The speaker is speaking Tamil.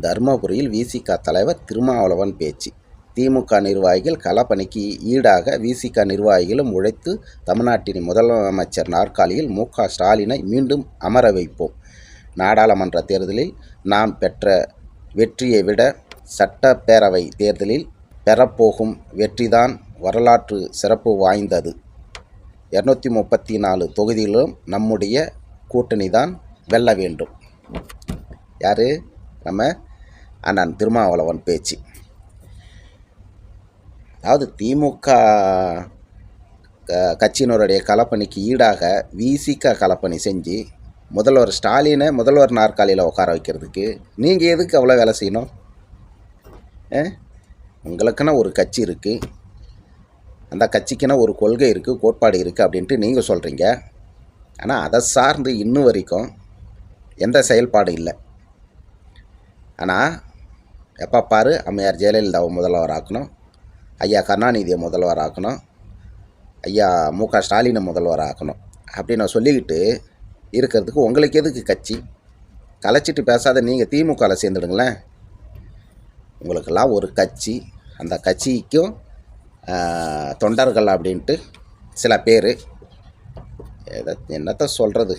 தருமபுரியில் விசிக தலைவர் திருமாவளவன் பேச்சு. திமுக நிர்வாகிகள் களப்பணிக்கு ஈடாக விசிக நிர்வாகிகளும் உழைத்து தமிழ்நாட்டின் முதலமைச்சர் நாற்காலியில் மு.க. ஸ்டாலினை மீண்டும் அமர வைப்போம். நாடாளுமன்ற தேர்தலில் நாம் பெற்ற வெற்றியை விட சட்டப்பேரவை தேர்தலில் பெறப்போகும் வெற்றிதான் வரலாற்று சிறப்பு வாய்ந்தது. 234 தொகுதிகளிலும் நம்முடைய கூட்டணி தான் வெல்ல வேண்டும். யார்? நம்ம அண்ணன் திருமாவளவன் பேச்சு. அதாவது திமுக கட்சியினருடைய களப்பணிக்கு ஈடாக விசிக களப்பணி செஞ்சு முதல்வர் ஸ்டாலினை முதல்வர் நாற்காலியில் உட்கார வைக்கிறதுக்கு நீங்கள் எதுக்கு அவ்வளோ வேலை செய்யணும்? உங்களுக்குன்னா ஒரு கட்சி இருக்குது, அந்த கட்சிக்குன்னா ஒரு கொள்கை இருக்குது, கோட்பாடு இருக்குது அப்படின்ட்டு நீங்கள் சொல்கிறீங்க. ஆனால் அதை சார்ந்து இன்னும் வரைக்கும் எந்த செயல்பாடு இல்லை. ஆனால் எப்போ பாரு அம்மையார் ஜெயலலிதாவை முதல்வர் ஆக்கணும், ஐயா கருணாநிதியை முதல்வர் ஆக்கணும், ஐயா மு.க. ஸ்டாலினை முதல்வர் ஆக்கணும் அப்படின்னு சொல்லிக்கிட்டு இருக்கிறதுக்கு உங்களுக்கு எதுக்கு கட்சி? கலைச்சிட்டு பேசாத நீங்கள் திமுகவில் சேர்ந்துடுங்களேன். உங்களுக்கெல்லாம் ஒரு கட்சி, அந்த கட்சிக்கும் தொண்டர்கள் அப்படின்ட்டு சில பேர் என்னத்தை சொல்கிறது.